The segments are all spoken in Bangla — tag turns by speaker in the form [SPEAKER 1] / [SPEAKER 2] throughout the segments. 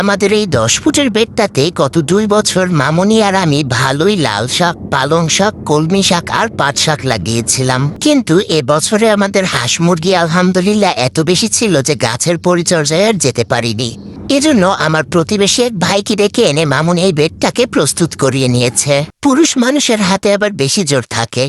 [SPEAKER 1] আমাদের এই 10 ফুটের বেডটাতে গত 2 বছর মামনি আর আমি ভালোই লাল শাক, পালং শাক, কলমি শাক আর পাট শাক লাগিয়েছিলাম। কিন্তু এবছরে আমাদের হাঁস মুরগি আলহামদুলিল্লাহ এত বেশি ছিল যে গাছের পরিচর্যায় আর যেতে পারিনি। এজন্য আমার প্রতিবেশী এক ভাইকে ডেকে এনে মামুনি এই বেডটাকে প্রস্তুত করিয়ে নিয়েছে। পুরুষ মানুষের হাতে আবার বেশি জোর থাকে,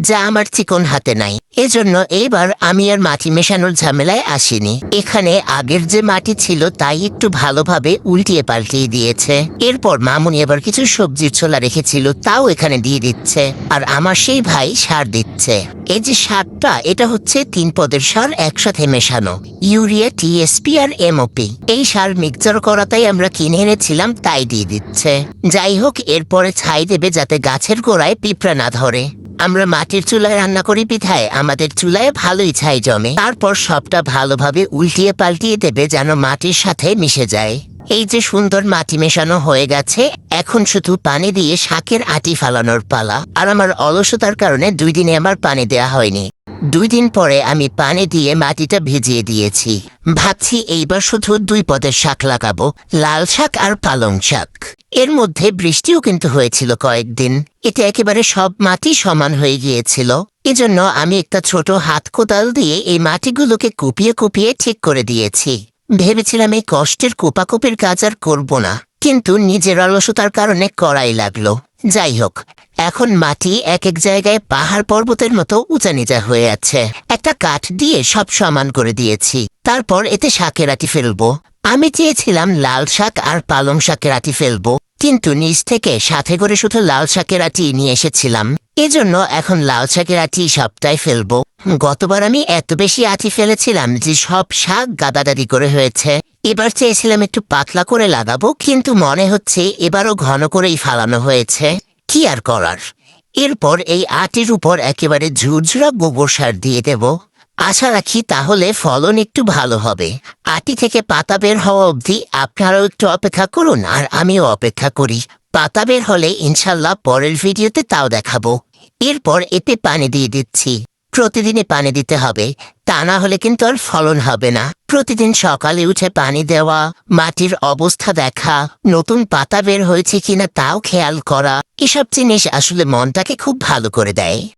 [SPEAKER 1] যা আমার চিকন হাতে নাই। এজন্য এইবার আমি আর মাটি মেশানোর ঝামেলায় আসিনি। এখানে আগের যে মাটি ছিল তাই একটু ভালোভাবে উল্টিয়ে পাল্টিয়ে দিয়েছে। এরপর মামুনি এবার কিছু সবজির ছোলা রেখেছিল তাও এখানে দিয়ে দিচ্ছে, আর আমার সেই ভাই সার দিচ্ছে। এই যে সারটা, এটা হচ্ছে 3 পদের সার একসাথে মেশানো, ইউরিয়া, টিএসপি আর এমওপি। এই সার মিক্সচার করাটাই আমরা কিনে এনেছিলাম, তাই দিয়ে দিচ্ছে। যাই হোক, এরপরে ছাই দেবে যাতে গাছের গোড়ায় পিঁপড়া না ধরে। আমরা মাটির চুলায় রান্না করি বিধায় আমাদের চুলায় ভালোই ছাই জমে। তারপর সবটা ভালোভাবে উল্টিয়ে পাল্টিয়ে দেবে যেন মাটির সাথে মিশে যায়। এই যে সুন্দর মাটি মেশানো হয়ে গেছে, এখন শুধু পানি দিয়ে শাকের আটি ফালানোর পালা। আর আমার অলসতার কারণে 2 দিনে আমার পানি দেয়া হয়নি। 2 দিন পরে আমি পানি দিয়ে মাটিটা ভিজিয়ে দিয়েছি। ভাবছি এইবার শুধু 2 পদের শাক লাগাবো, লাল শাক আর পালং শাক। এর মধ্যে বৃষ্টিও কিন্তু হয়েছিল কয়েকদিন। এটা একেবারে সব মাটি সমান হয়ে গিয়েছিল। এজন্য আমি একটা ছোট হাত কোদাল দিয়ে এই মাটিগুলোকে কুপিয়ে কুপিয়ে ঠিক করে দিয়েছি। ভেবেছিলাম এই কষ্টের কোপাকুপির কাজ আর করবো না, কিন্তু নিজের অলসতার কারণে করাই লাগলো। যাই হোক, এখন মাটি এক এক জায়গায় পাহাড় পর্বতের মতো উঁচা নিচা হয়ে আছে। একটা কাঠ দিয়ে সব সমান করে দিয়েছি। তারপর এতে শাকের আটি ফেলবো। আমি চেয়েছিলাম লাল শাক আর পালং শাকের আটি ফেলবো, কিন্তু নিচ থেকে সাথে করে শুধু লাল শাকের আটি নিয়ে এসেছিলাম। এজন্য এখন লাল শাকের আটি সবটাই ফেলবো। গতবার আমি এত বেশি আটি ফেলেছিলাম যে সব শাক গাদাগাদি করে হয়েছে। এবার চেয়েছিলাম একটু পাতলা করে লাগাবো, কিন্তু মনে হচ্ছে এবারও ঘন করেই ফালানো হয়েছে। কি আর করার। এরপর এই আটির উপর একেবারে ঝুরঝুরা গোবর সার দিয়ে দেব। আশা রাখি তাহলে ফলন একটু ভালো হবে। আটি থেকে পাতা বের হওয়া অবধি আপনারাও একটু অপেক্ষা করুন, আর আমিও অপেক্ষা করি। পাতা বের হলে ইনশাল্লাহ পরের ভিডিওতে তাও দেখাবো। এরপর এতে পানি দিয়ে দিচ্ছি। প্রতিদিনই পানি দিতে হবে, তা না হলে কিন্তু আর ফলন হবে না। প্রতিদিন সকালে উঠে পানি দেওয়া, মাটির অবস্থা দেখা, নতুন পাতা বের হয়েছে কিনা তাও খেয়াল করা, এসব জিনিস আসলে মনটাকে খুব ভালো করে দেয়।